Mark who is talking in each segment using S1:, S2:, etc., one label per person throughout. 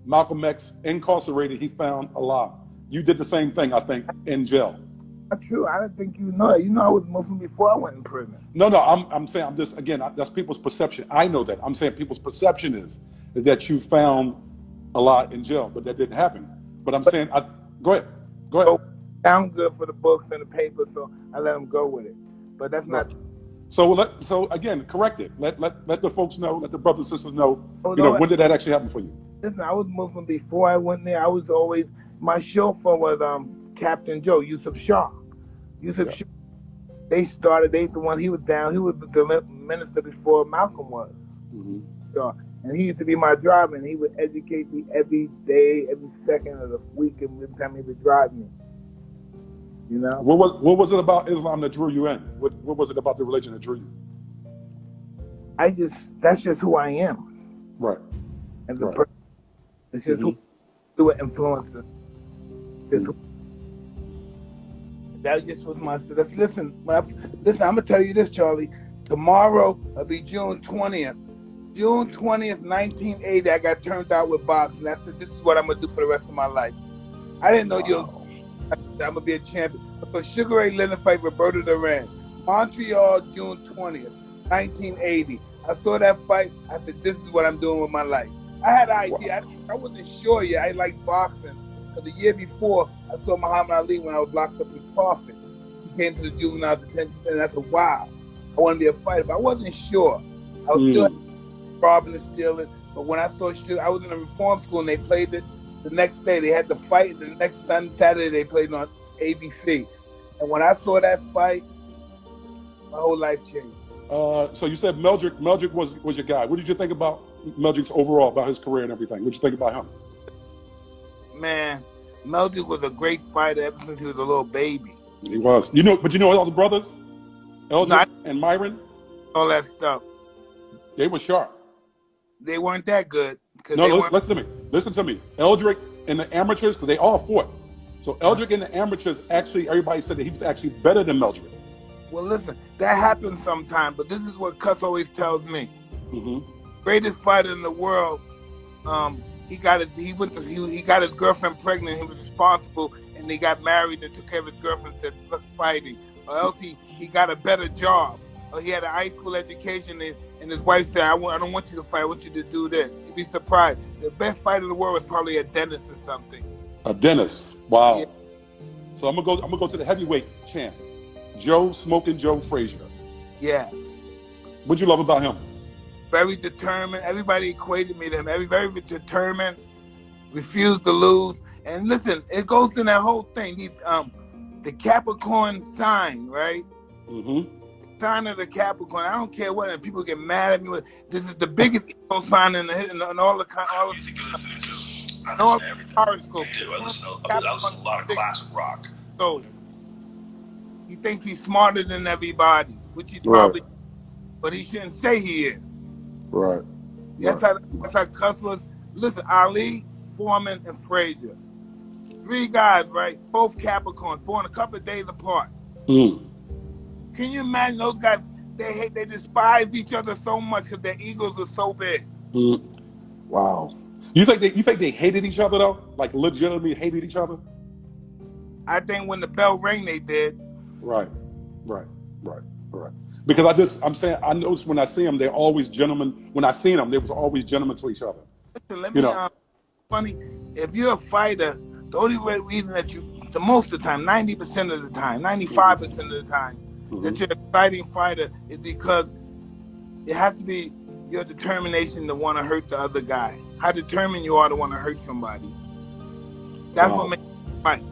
S1: Malcolm X incarcerated, he found Allah. You did the same thing, I think, in jail.
S2: Not true. I don't think you know it. You know I was Muslim before I went in prison.
S1: No, I'm saying, I'm just, again, that's people's perception. I know that. I'm saying people's perception is that you found Allah in jail, but that didn't happen. But I'm saying, go ahead.
S2: So, sound good for the books and the paper, so I let them go with it. But that's not true.
S1: So again, correct it. Let the folks know, let the brothers and sisters know, when did that actually happen for you?
S2: Listen, I was Muslim before I went there. I was always, my chauffeur was Captain Joe, Yusuf Shah. Shah. They the one, he was down, he was the minister before Malcolm was.
S1: Mm-hmm.
S2: So, and he used to be my driver, and he would educate me every day, every second of the week, and every time he would drive me. You know?
S1: What was it about Islam that drew you in? What was it about the religion that drew you?
S2: That's just who I am.
S1: Right.
S2: And the person, it's just who do it influences. That just was my stuff. Listen, I'm gonna tell you this, Charlie. Tomorrow will be June 20th. June 20th, 1980, I got turned out with boxing. This is what I'm gonna do for the rest of my life. I didn't know I'm gonna be a champion. So Sugar Ray Leonard fight Roberto Duran. Montreal, June 20th, 1980. I saw that fight. I said, this is what I'm doing with my life. I had an idea. I wasn't sure yet. I liked boxing. Because the year before, I saw Muhammad Ali when I was locked up in Coffin. He came to the juvenile detention center, and I said, wow, I want to be a fighter. But I wasn't sure. I was still robbing and stealing. But when I saw Sugar, I was in a reform school, and they played it. The next day, they had the fight. And the next Saturday, they played on ABC. And when I saw that fight, my whole life changed.
S1: So you said Meldrick was your guy. What did you think about Meldrick's overall, about his career and everything? What did you think about him?
S2: Man, Meldrick was a great fighter ever since he was a little baby.
S1: He was. But you know all the brothers? Eldrick and Myron?
S2: All that stuff.
S1: They were sharp.
S2: They weren't that good.
S1: No, listen to me. Listen to me. Eldrick and the amateurs, because they all fought. So Eldrick and the amateurs, actually, everybody said that he was actually better than Meldrick.
S2: Well, listen, that happens sometimes, but this is what Cuss always tells me.
S1: Mm-hmm.
S2: Greatest fighter in the world, he got his girlfriend pregnant. He was responsible, and they got married and took care of his girlfriend. Said fuck fighting, or else he got a better job, or he had a high school education, and his wife said, I don't want you to fight. I want you to do this. You'd be surprised. The best fighter in the world was probably a dentist or something.
S1: A dentist. Wow.
S2: Yeah.
S1: So I'm gonna go to the heavyweight champ, Smoking Joe Frazier.
S2: Yeah.
S1: What'd you love about him?
S2: Very determined. Everybody equated me to him. Very determined, refused to lose. And listen, it goes to that whole thing. He's the Capricorn sign, right?
S1: Mm-hmm.
S2: The sign of the Capricorn. I don't care what, and people get mad at me. This is the biggest ego sign in all the
S3: music you're listening to.
S2: I listen to horoscopes.
S3: I listen to a lot of classic rock.
S2: So he thinks he's smarter than everybody, which he probably, but he shouldn't say he is.
S1: Right.
S2: That's how Cuss was. Listen, Ali, Foreman, and Frazier. 3 guys, right? Both Capricorns, born a couple of days apart.
S1: Mm.
S2: Can you imagine those guys? They despise each other so much because their egos are so big.
S1: Mm. Wow. You think they hated each other though? Like legitimately hated each other?
S2: I think when the bell rang, they did.
S1: Right. Because I noticed when I see them, they're always gentlemen. When I seen them, they was always gentlemen to each other.
S2: Listen, let me, funny, if you're a fighter, the only reason that the most of the time, 90% of the time, 95% of the time, that you're an exciting fighter is because it has to be your determination to want to hurt the other guy. How determined you are to want to hurt somebody. That's what makes fights.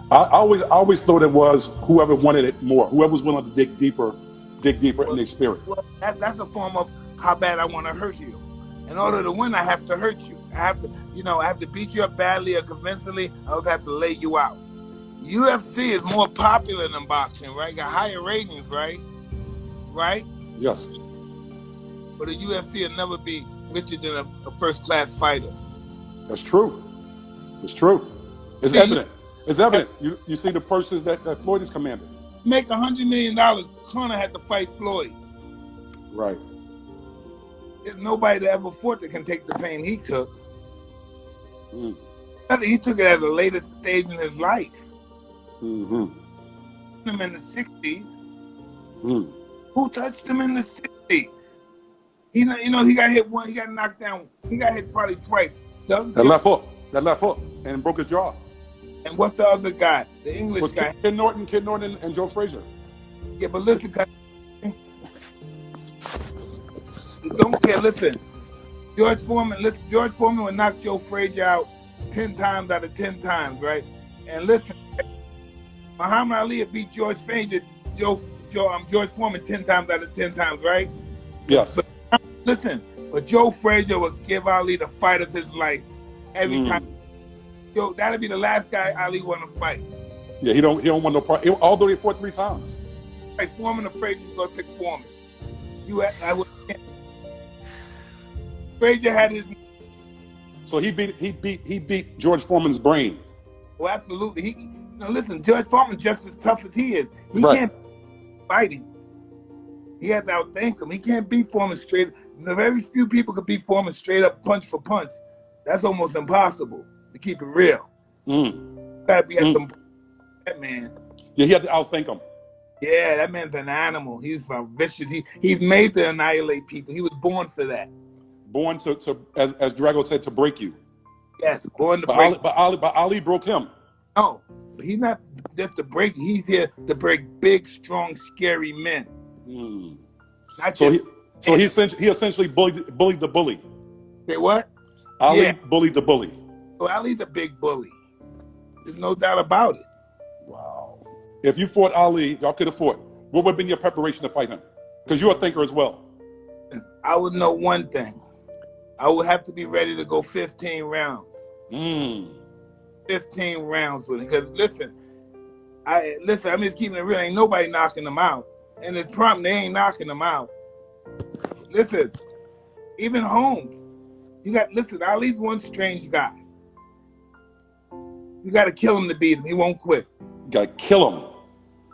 S1: I always thought it was whoever wanted it more, whoever was willing to dig deeper in their spirit.
S2: Well, that's a form of how bad I want to hurt you. In order to win, I have to hurt you. I have to beat you up badly or convincingly. I also have to lay you out. UFC is more popular than boxing, right? Got higher ratings, right? Right?
S1: Yes.
S2: But the UFC will never be richer than a first-class fighter.
S1: That's true. It's true. It's evident. It's evident. You see the purses that Floyd is commanding.
S2: Make $100 million, Conor had to fight Floyd.
S1: Right.
S2: There's nobody that ever fought that can take the pain he took. He took it at a later stage in his life.
S1: Mm-hmm.
S2: Him in the 60s.
S1: Mm.
S2: Who touched him in the 60s? He got hit one. He got knocked down. He got hit probably twice.
S1: That left hook, and broke his jaw.
S2: And what's the other guy? The English guy.
S1: Ken Norton, and Joe Frazier.
S2: Yeah, but listen, guys. Don't care. Listen, George Foreman would knock Joe Frazier out 10 times out of 10 times, right? And listen, Muhammad Ali would beat George Frazier, George Foreman 10 times out of 10 times, right?
S1: Yes.
S2: But Joe Frazier would give Ali the fight of his life every time. Yo, that'd be the last guy Ali want to fight.
S1: Yeah, he don't want no part. Although he fought 3 times.
S2: Like Foreman or Frazier, gonna pick Foreman. Frazier had his.
S1: So he beat George Foreman's brain.
S2: Oh, absolutely. Listen, George Foreman's just as tough as he is. He can't fight him. He has to outthink him. He can't beat Foreman straight. Very few people could beat Foreman straight up punch for punch. That's almost impossible, to keep it real. Gotta be at some that man.
S1: Yeah, he had to outthink him.
S2: Yeah, that man's an animal. He's vicious. He's made to annihilate people. He was born for that.
S1: Born to as Drago said, to break you.
S2: Yes, born to break.
S1: But Ali broke him.
S2: No, but he's not just to break. He's here to break big, strong, scary men.
S1: So he essentially bullied the bully.
S2: Say what?
S1: Ali bullied the bully.
S2: So Ali's a big bully. There's no doubt about it.
S1: Wow. If you fought Ali, y'all could have fought. What would have been your preparation to fight him? Because you're a thinker as well.
S2: I would know one thing. I would have to be ready to go 15 rounds. 15 rounds with him. Because listen, I'm just keeping it real. Ain't nobody knocking him out. And the problem, they ain't knocking him out. Listen, even Holmes. Ali's one strange guy. You got to kill him to beat him. He won't quit.
S1: You got to kill him.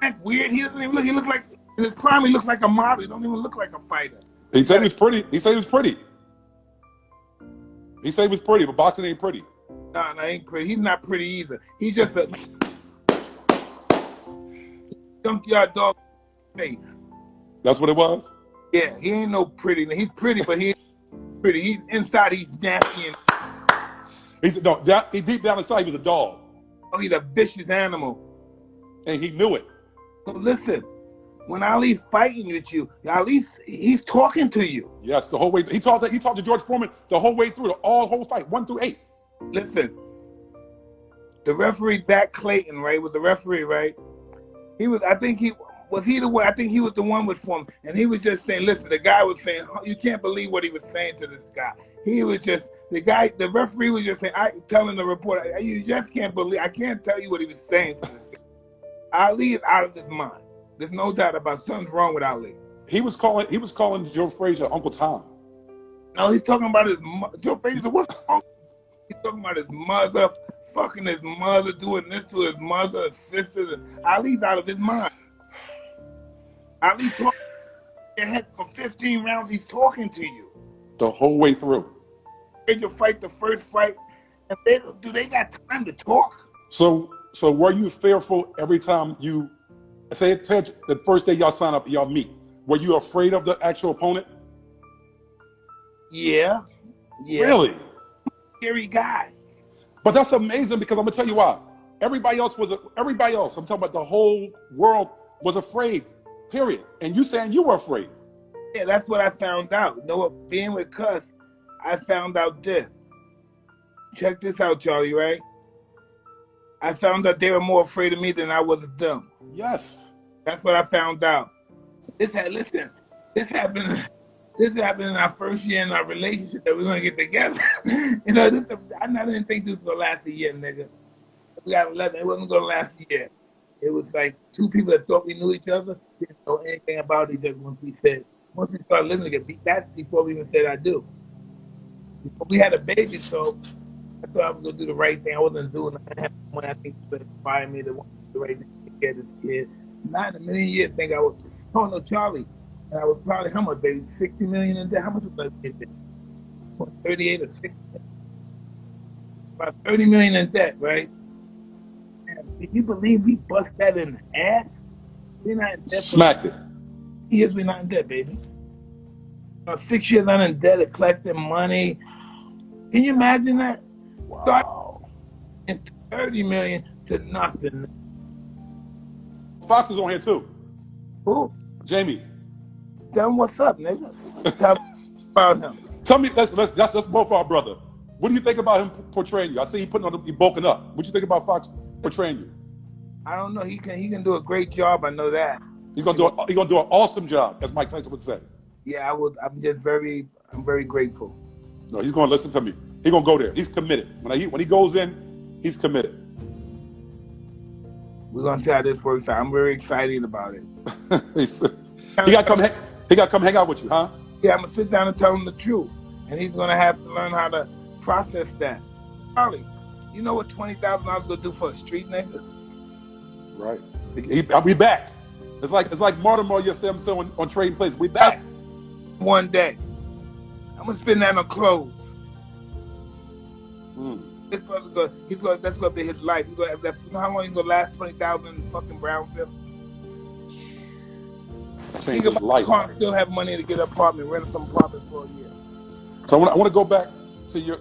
S2: That's weird. He doesn't even look. He looks like, in his prime, he looks like a model. He don't even look like a fighter.
S1: He said he was pretty. He said he was pretty. He said he was pretty, but boxing ain't pretty.
S2: No, ain't pretty. He's not pretty either. He's just a junkyard dog face.
S1: That's what it was?
S2: Yeah, he ain't no pretty. He's pretty, but he ain't pretty. He's inside, he's nasty.
S1: He deep down inside, he was a dog.
S2: Oh, he's a vicious animal.
S1: And he knew it.
S2: So listen, when Ali's fighting with you, he's talking to you.
S1: Yes, the whole way. He talked to George Foreman the whole way through, the whole fight, 1 through 8.
S2: Listen, the referee, Zach Clayton, right, was the referee, right? I think he was the one with Foreman. And he was just saying, listen, the guy was saying, you can't believe what he was saying to this guy. He was just, the referee was just saying, telling the reporter, you just can't believe, I can't tell you what he was saying to this guy. Ali is out of his mind. There's no doubt about it. Something's wrong with Ali. He was calling Joe Frazier Uncle Tom. No, he's talking about Joe Frazier. What's wrong? He's talking about his mother, fucking his mother, doing this to his mother, his sisters. Ali's out of his mind. Ali talking your head for 15 rounds. He's talking to you
S1: the whole way through.
S2: Frazier fight the first fight, and they got time to talk?
S1: So were you fearful every time you say the first day y'all sign up, y'all meet? Were you afraid of the actual opponent?
S2: Yeah.
S1: Really?
S2: Scary guy.
S1: But that's amazing, because I'm gonna tell you why. Everybody else, I'm talking about the whole world, was afraid, period. And you saying you were afraid.
S2: Yeah, that's what I found out. You know what? Being with Cuz, I found out this. Check this out, Charlie, right? I found out they were more afraid of me than I was of them.
S1: Yes. That's
S2: what I found out. This happened in our first year in our relationship that we're going to get together. I didn't think this was going to last a year, nigga. We got 11. It wasn't going to last a year. It was like two people that thought we knew each other didn't know anything about each other once we started living together. That's before we even said I do. We had a baby, so I thought I was going to do the right thing. I wasn't doing it. I had someone I think to inspire me to want to do the right thing to get this kid. Not in a million years think I was, Charlie. And I was probably, how much, baby? 60 million in debt? How much was that kid? 38 or 60? about 30 million in debt, right? And can you believe we bust that in the ass? We're not in debt.
S1: Smacked it.
S2: Years we're not in debt, baby. 6 years not in debt of collecting money. Can you imagine that?
S1: Wow.
S2: And 30 million to nothing.
S1: Fox is on here too.
S2: Who?
S1: Jamie.
S2: Tell him what's up, nigga. Tell me about him.
S1: Tell me, that's both our brother. What do you think about him portraying you? I see he bulking up. What do you think about Fox portraying you?
S2: I don't know. He can do a great job. I know that.
S1: He's gonna do an awesome job, as Mike Tyson would say.
S2: Yeah, I would. I'm very grateful.
S1: No, he's gonna listen to me. He's gonna go there. He's committed. When he goes in, he's committed.
S2: We're gonna see how this works out. I'm very excited about it.
S1: He got to come hang out with you, huh?
S2: Yeah, I'm gonna sit down and tell him the truth, and he's gonna have to learn how to process that. Charlie, you know what $20,000 gonna do for a street nigga?
S1: Right. I'll be back. It's like Mortimer yesterday. I'm saying on Trading Places. We back.
S2: One day, I'm gonna spend that on clothes. This brother's that's gonna be his life. He's gonna have that. You know how long he's gonna last? 20,000 in fucking Brownsville.
S1: Change his life.
S2: Can't still have money to get an apartment, rent some apartment for a year.
S1: So I want to go back to your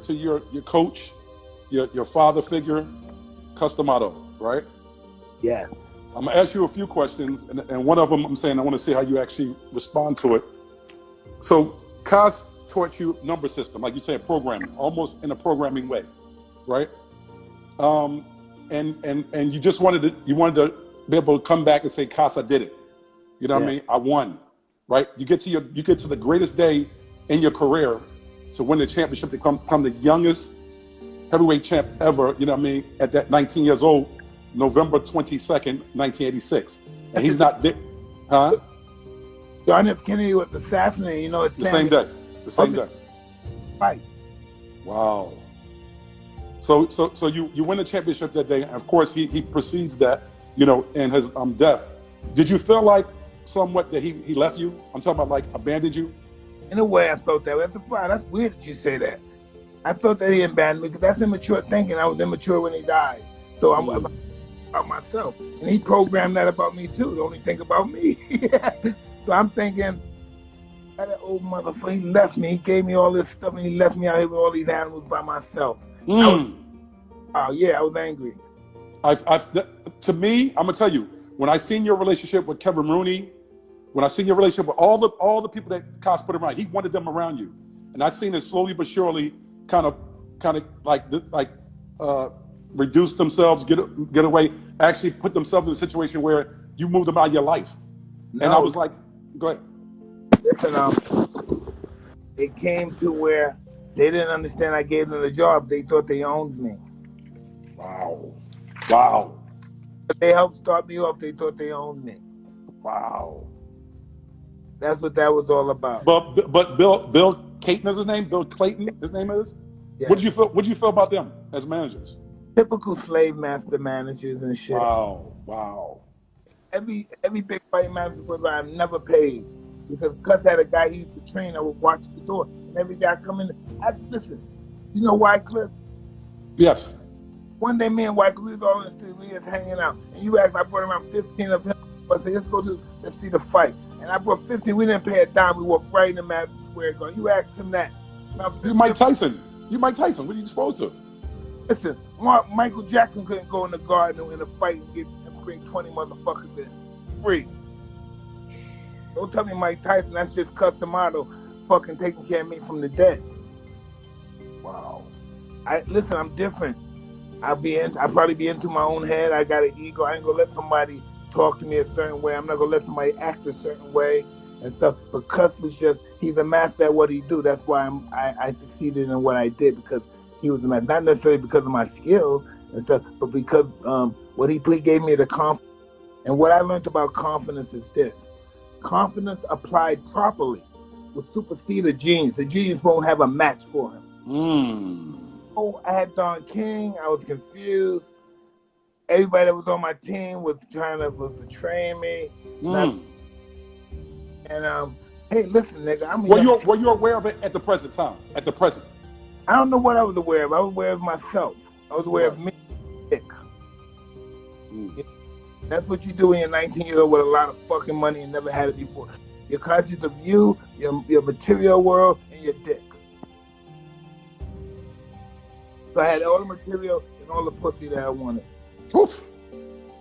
S1: coach, your father figure, Customato, right?
S2: Yeah.
S1: I'm gonna ask you a few questions, and one of them I'm saying I want to see how you actually respond to it. So Cos taught you number system, like you said, programming, almost in a programming way, right? And you just wanted to be able to come back and say, Cos, I did it. You know what I mean? I won, right? You get to the greatest day in your career to win the championship, to become the youngest heavyweight champ ever. You know what I mean? At that 19 years old, November 22nd, 1986, and he's not dead, huh?
S2: John F. Kennedy was assassinated. You know, it's
S1: the same day. The same day.
S2: Right.
S1: Wow. So you win the championship that day. And of course, he precedes that, you know, in his death. Did you feel like somewhat that he left you? I'm talking about like abandoned you.
S2: In a way, I felt that way. That's weird that you say that. I felt that he abandoned me because that's immature thinking. I was immature when he died. So I'm about myself. And he programmed that about me too. Don't only think about me. So I'm thinking, that old motherfucker, he left me. He gave me all this stuff and he left me out here with all these animals by myself. I was angry.
S1: To me, I'm gonna tell you, when I seen your relationship with Kevin Rooney, when I seen your relationship with all the people that Cos put around, he wanted them around you, and I seen it slowly but surely kind of reduce themselves, get away, actually put themselves in a situation where you moved them out of your life. No. And I was like, go ahead.
S2: Listen, it came to where they didn't understand I gave them the job. They thought they owned me.
S1: Wow.
S2: But they helped start me off. They thought they owned me.
S1: Wow.
S2: That's what that was all about.
S1: But Bill Clayton is his name? Bill Clayton, his name is? Yeah. What did you feel about them as managers?
S2: Typical slave master managers and shit.
S1: Wow.
S2: Every big fight manager was I've never paid. Because Cus had a guy he used to train that would watch the door. And every guy come in, listen, you know Wycliffe?
S1: Yes.
S2: One day me and Wycliffe, we was all in the street, we was hanging out. And you asked, I brought around 15 of him. I said, let's see the fight. And I brought 15, we didn't pay a dime. We walked right in the Madison Square Garden. You asked him that.
S1: You Mike Tyson. What are you supposed to?
S2: Listen, Michael Jackson couldn't go in the garden in a fight and bring 20 motherfuckers in. Free. Don't tell me Mike Tyson, that's just Customato fucking taking care of me from the dead.
S1: Wow.
S2: Listen, I'm different. I'll probably be into my own head. I got an ego. I ain't gonna let somebody talk to me a certain way. I'm not gonna let somebody act a certain way and stuff. But Cus was he's a master at what he do. That's why I succeeded in what I did, because he was a master. Not necessarily because of my skills and stuff, but because what he gave me the confidence. And what I learned about confidence is this. Confidence applied properly will supersede a genius. A genius won't have a match for him. Oh, I had Don King. I was confused. Everybody that was on my team was betraying me. Hey, listen, nigga.
S1: Were you aware of it at the present time? At the present?
S2: I don't know what I was aware of. I was aware of myself. I was aware of me. That's what you do when you're 19 years old with a lot of fucking money and never had it before. You're conscious of you, your material world, and your dick. So I had all the material and all the pussy that I wanted.
S1: Oof.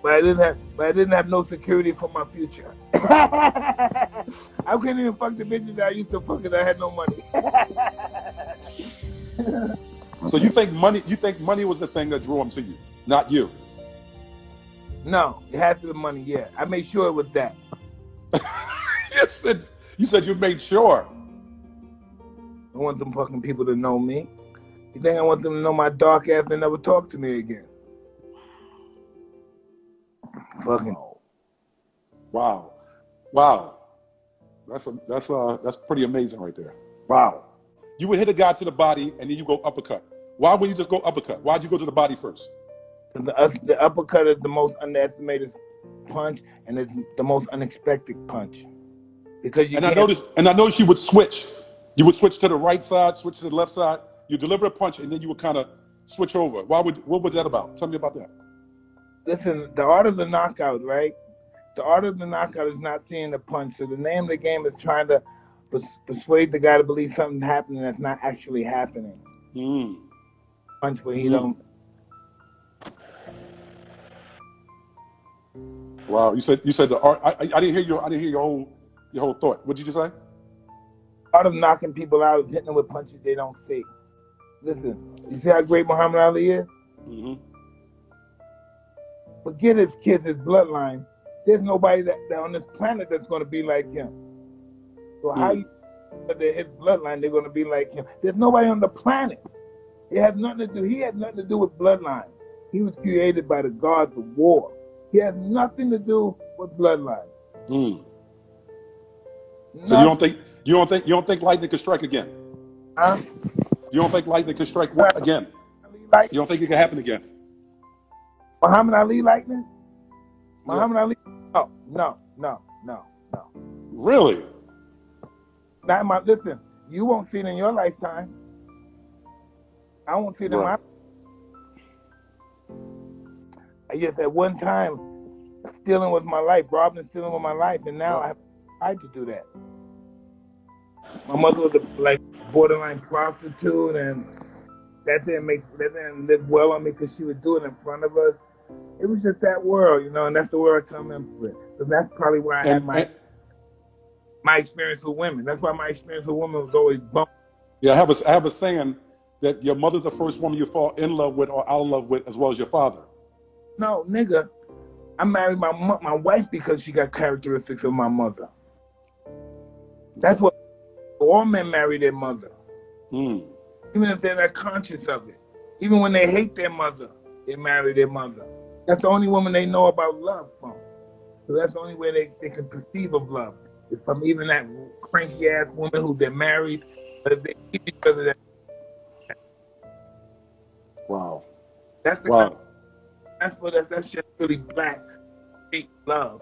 S2: But I didn't have no security for my future. I couldn't even fuck the bitches that I used to fuck because I had no money.
S1: So you think money was the thing that drew him to you, not you?
S2: No, it had to be money, yeah. I made sure it was that.
S1: You said you made sure.
S2: I want them fucking people to know me. You think I want them to know my dark ass and never talk to me again? Fucking.
S1: Wow. That's pretty amazing right there. Wow. You would hit a guy to the body and then you go uppercut. Why would you just go uppercut? Why'd you go to the body first?
S2: The uppercut is the most underestimated punch, and it's the most unexpected punch. Because I noticed you would switch. You would switch to the right side, switch to the left side. You deliver a punch, and then you would kind of switch over. What was that about? Tell me about that. Listen, the art of the knockout, right? The art of the knockout is not seeing the punch. So the name of the game is trying to persuade the guy to believe something's happening that's not actually happening. Punch where he don't.
S1: Wow, you said the art. I didn't hear your whole thought. What did you say?
S2: Art of knocking people out is hitting them with punches they don't see. Listen, you see how great Muhammad Ali is? Forget his kids, his bloodline. There's nobody that on this planet that's going to be like him. So how you they're his bloodline, they're going to be like him? There's nobody on the planet. It has nothing to do. He had nothing to do with bloodline. He was created by the gods of war. He has nothing to do with bloodline.
S1: So you don't think lightning can strike again?
S2: Huh?
S1: You don't think lightning can strike again? You don't think it can happen again?
S2: Muhammad Ali lightning? Muhammad Ali? No.
S1: Really?
S2: Listen, you won't see it in your lifetime. I won't see it in my. I just at one time stealing was my life, robbing and stealing was my life, and now I have tried to do that. My mother was like borderline prostitute, and that didn't live well on me because she would do it in front of us. It was just that world, and that's the world I come in with. So that's probably why I had my experience with women. That's why my experience with women was always bumpy.
S1: Yeah, I have a saying that your mother's the first woman you fall in love with or out of love with, as well as your father.
S2: No, nigga, I married my wife because she got characteristics of my mother. That's what all men marry their mother. Even if they're not conscious of it. Even when they hate their mother, they marry their mother. That's the only woman they know about love from. So that's the only way they can perceive of love. Is from even that cranky ass woman who they're married, but they keep each other.
S1: Wow.
S2: That's the that's just really black, fake love,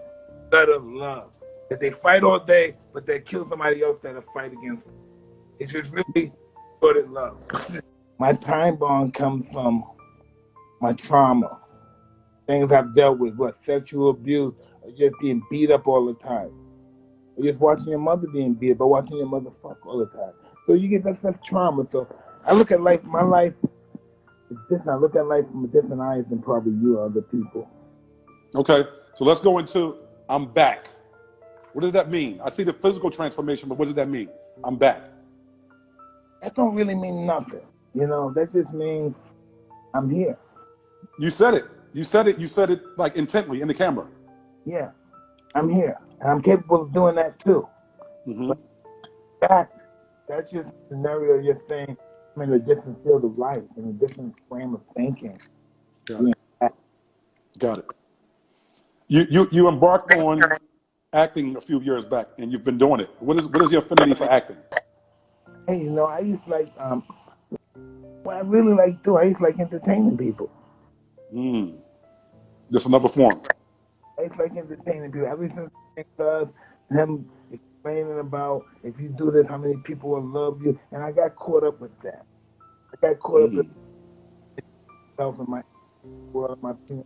S2: gutter love. That they fight all day, but they kill somebody else that'll fight against them. It's just really good love. My time bond comes from my trauma. Things I've dealt with, sexual abuse, or just being beat up all the time. Or just watching your mother being beat up, or watching your mother fuck all the time. So you get that trauma. So I look at life, my life is different. I look at life from a different eyes than probably you or other people.
S1: Okay, so let's go into I'm back. What does that mean? I see the physical transformation, but what does that mean? I'm back.
S2: That don't really mean nothing. That just means I'm here.
S1: You said it. You said it like intently in the camera.
S2: Yeah, I'm here. And I'm capable of doing that too. But that's just a scenario you're saying I'm in a different field of life, in a different frame of thinking.
S1: Got it. You embarked on acting a few years back, and you've been doing it. What is your affinity for acting?
S2: Hey, I used to like what I really like to do. I used to like entertaining people.
S1: Just another form.
S2: I used to like entertaining people. Ever since him explaining about if you do this, how many people will love you, and I got caught up with that. I got caught up with myself and my world, my peers,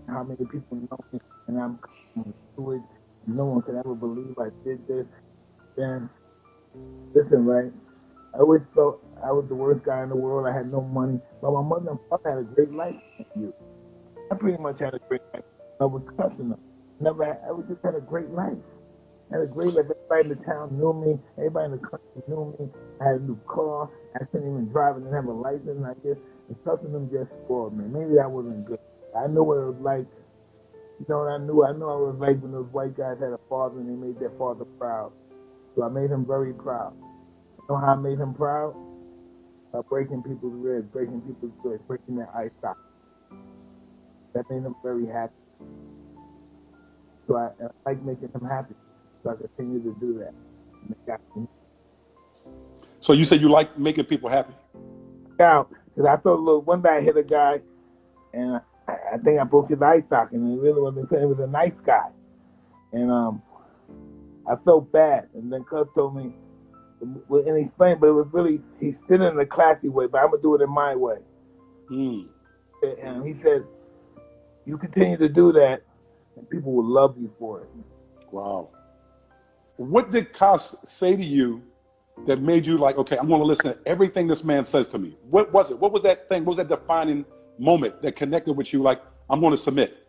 S2: how many people know me, and I'm coming to it. No one could ever believe I did this. Then, listen, right? I always felt I was the worst guy in the world. I had no money, but my mother and father had a great life. I pretty much had a great life. I was cussing them. I was just had a great life. I had a great life. Everybody in the town knew me. Everybody in the country knew me. I had a new car. I couldn't even drive and didn't have a license. I guess the cussing them just spoiled me. Maybe that wasn't good. I knew what it was like. You know what I knew? I knew I was like when those white guys had a father and they made their father proud. So I made him very proud. You know how I made him proud? By breaking people's ribs, breaking people's ribs, breaking their eye sockets. That made him very happy. So I like making him happy. So I continue to do that.
S1: So you said you like making people happy?
S2: Yeah, because I thought one day I hit a guy, and I think I broke his eye socket, and it really wasn't. It was a nice guy, and I felt bad. And then Cuz told me, and he explained, but it was really he did it in a classy way, but I'm gonna do it in my way. And he said, "You continue to do that, and people will love you for it."
S1: Wow. What did Cos say to you that made you like, okay, I'm going to listen to everything this man says to me? What was it? What was that thing? What was that defining moment that connected with you? Like, I'm going to submit.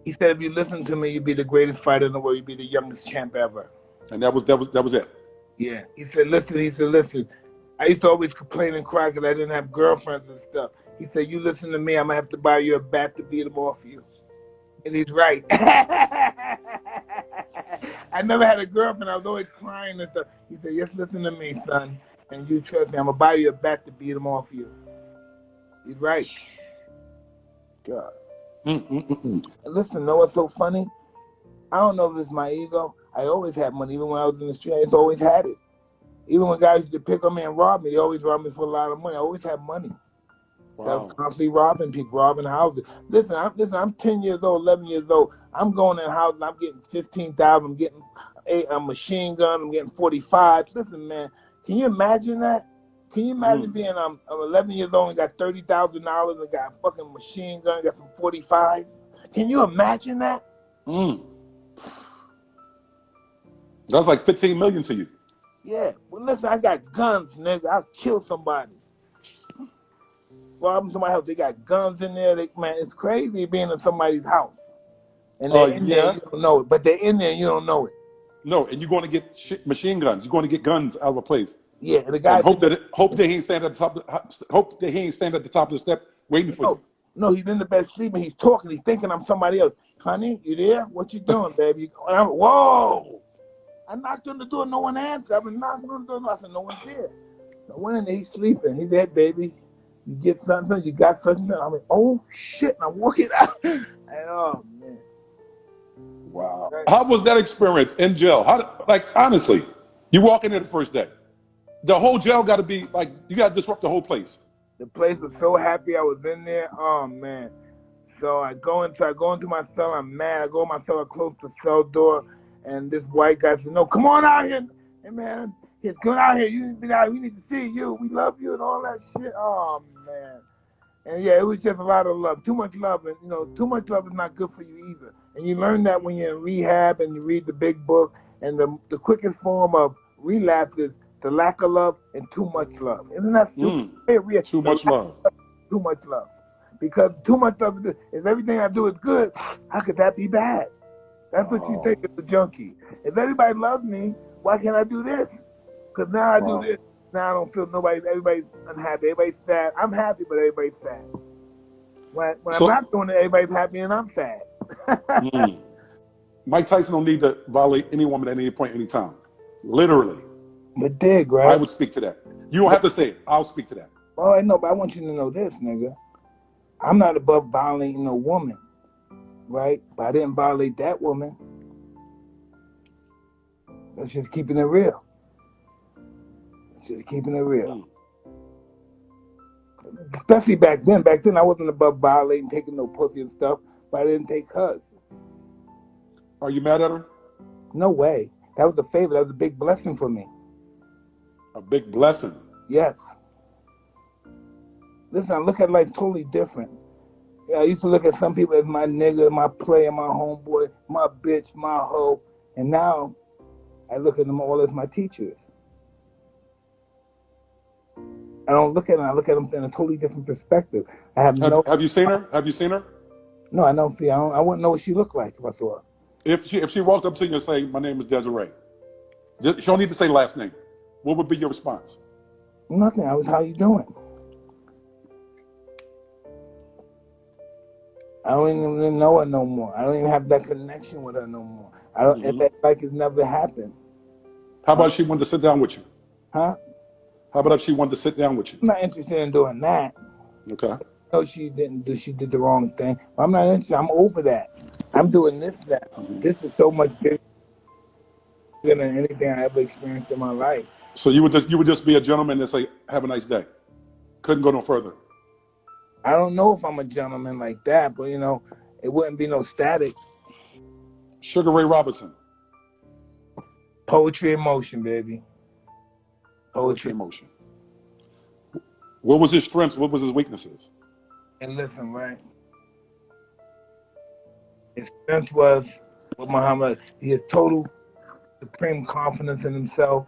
S2: He said, if you listen to me, you'd be the greatest fighter in the world. You'd be the youngest champ ever.
S1: And that was it.
S2: Yeah. He said, listen. I used to always complain and cry because I didn't have girlfriends and stuff. He said, you listen to me, I'm going to have to buy you a bat to beat them off you. And he's right. I never had a girlfriend. I was always crying and stuff. He said, just listen to me, son, and you trust me. I'm going to buy you a bat to beat them off you. He's right.
S1: God.
S2: Listen, know what's so funny? I don't know if it's my ego. I always had money. Even when I was in the street, I always had it. Even when guys used to pick on me and rob me, they always robbed me for a lot of money. I always had money. Wow. I was constantly robbing people, robbing houses. Listen, I'm 10 years old, 11 years old. I'm going in houses, I'm getting 15,000. I'm getting a machine gun. I'm getting 45. Listen, man, can you imagine that? Can you imagine being I'm 11 years old and got $30,000 and got a fucking machine gun, got some 45? Can you imagine that?
S1: That's like 15 million to you.
S2: Yeah. Well, listen, I got guns, nigga. I'll kill somebody. Robbing somebody's house. They got guns in there. Man, it's crazy being in somebody's house. And they're in there, you don't know it. But they're in there and you don't know it.
S1: No, and you're going to get machine guns. You're going to get guns out of a place.
S2: Yeah, and the guy
S1: hope that he ain't stand at the top. Hope that he ain't stand at the top of the step waiting for you.
S2: No, he's in the bed sleeping. He's talking. He's thinking I'm somebody else. Honey, you there? What you doing, baby? And I'm whoa! I knocked on the door. No one answered. I've been knocking on the door. I said, no one's there. No one in there. He's sleeping. He's there, baby. You get something. You got something. I'm like, oh shit! And I'm walking out. And, oh man.
S1: Wow. How was that experience in jail? Honestly, you walk in there the first day. The whole jail got to be like, you got to disrupt the whole place.
S2: The place was so happy I was in there. Oh man. So I go into my cell. I'm mad. I go in my cell. I close the cell door, and this white guy said, "No, come on out here, hey man, come out here. You need to be out. We need to see you. We love you and all that shit." Oh man. And yeah, it was just a lot of love. Too much love, and too much love is not good for you either. And you learn that when you're in rehab and you read the big book. And the quickest form of relapse is the lack of love and too much love. Isn't that stupid?
S1: Too much love.
S2: Too much love. Because too much love is good. If everything I do is good, how could that be bad? That's what you think as a junkie. If everybody loves me, why can't I do this? Because now I do this. Now I don't feel everybody's unhappy. Everybody's sad. I'm happy, but everybody's sad. When I'm not doing it, everybody's happy and I'm sad.
S1: Mike Tyson don't need to violate any woman at any point, any time. Literally.
S2: But dig, right?
S1: I would speak to that. You don't have to say it. I'll speak to that.
S2: Oh, I know, but I want you to know this, nigga. I'm not above violating a woman, right? But I didn't violate that woman. That's just keeping it real. Just keeping it real. Especially back then. Back then, I wasn't above violating, taking no pussy and stuff, but I didn't take hers.
S1: Are you mad at her?
S2: No way. That was a favor. That was a big blessing for me.
S1: A big blessing?
S2: Yes. Listen, I look at life totally different. I used to look at some people as my nigga, my player, my homeboy, my bitch, my hoe, and now I look at them all as my teachers. I don't look at them. I look at them in a totally different perspective. I have no.
S1: Have you seen her? Have you seen her?
S2: No, I don't see. I wouldn't know what she looked like if I saw her.
S1: If she walked up to you and say, "My name is Desiree," she don't need to say last name. What would be your response?
S2: Nothing. I was, how you doing? I don't even know her no more. I don't even have that connection with her no more. I don't. It's like it's never happened.
S1: How about if she wanted to sit down with you?
S2: Huh?
S1: How about if she wanted to sit down with you?
S2: I'm not interested in doing that.
S1: Okay.
S2: No, she didn't do. She did the wrong thing. I'm not interested. I'm over that. I'm doing this now. This is so much bigger than anything I ever experienced in my life.
S1: So you would just be a gentleman and say, "Have a nice day." Couldn't go no further.
S2: I don't know if I'm a gentleman like that, but you know, it wouldn't be no static.
S1: Sugar Ray Robinson.
S2: Poetry in motion, baby.
S1: Poetry in motion. What was his strengths? What was his weaknesses?
S2: And listen, right? His strength was with Muhammad. He has total supreme confidence in himself.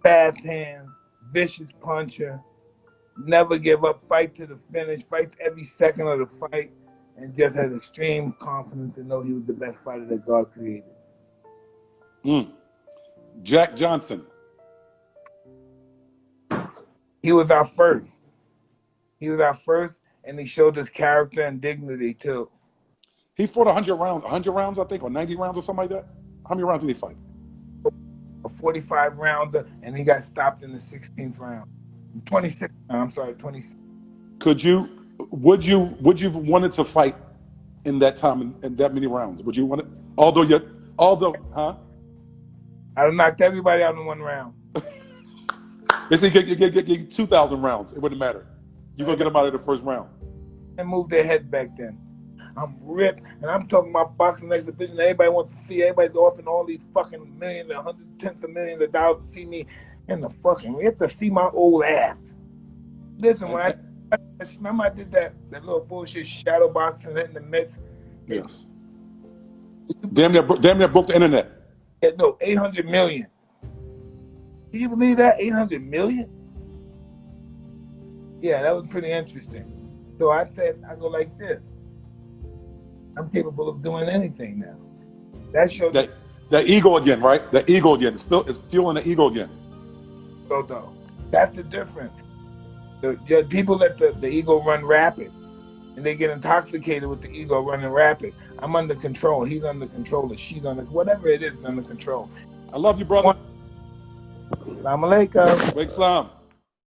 S2: Fast hand, vicious puncher, never give up, fight to the finish, fight every second of the fight, and just has extreme confidence to know he was the best fighter that God created.
S1: Jack Johnson.
S2: He was our first. He was our first, and he showed his character and dignity too.
S1: He fought 100 rounds, I think, or 90 rounds or something like that. How many rounds did he fight?
S2: A 45 rounder, and he got stopped in the 16th round. 26. I'm sorry, 26.
S1: Would you have wanted to fight in that time in that many rounds? Would you want it? Huh?
S2: I knocked everybody out in one round.
S1: They say get 2,000 rounds. It wouldn't matter. You're gonna get them out of the first round.
S2: And move their head back then. I'm ripped, and I'm talking about boxing exhibition. Everybody wants to see. Everybody's offering all these fucking millions, hundreds of millions of dollars to see me in the fucking. You have to see my old ass. Listen, when I remember I did that little bullshit shadow boxing in the mix.
S1: Yes. Damn near broke the internet.
S2: Yeah, no, 800 million. Can you believe that? 800 million? Yeah, that was pretty interesting. So I said, I go like this. I'm capable of doing anything now. That shows
S1: that ego again, right? That ego again. It's fueling the ego again.
S2: So that's the difference. The people let the ego run rapid, and they get intoxicated with the ego running rapid. I'm under control. He's under control. Or she's under, whatever it is, under control.
S1: I love you, brother.
S2: Assalamu alaikum.
S1: Wake Salam.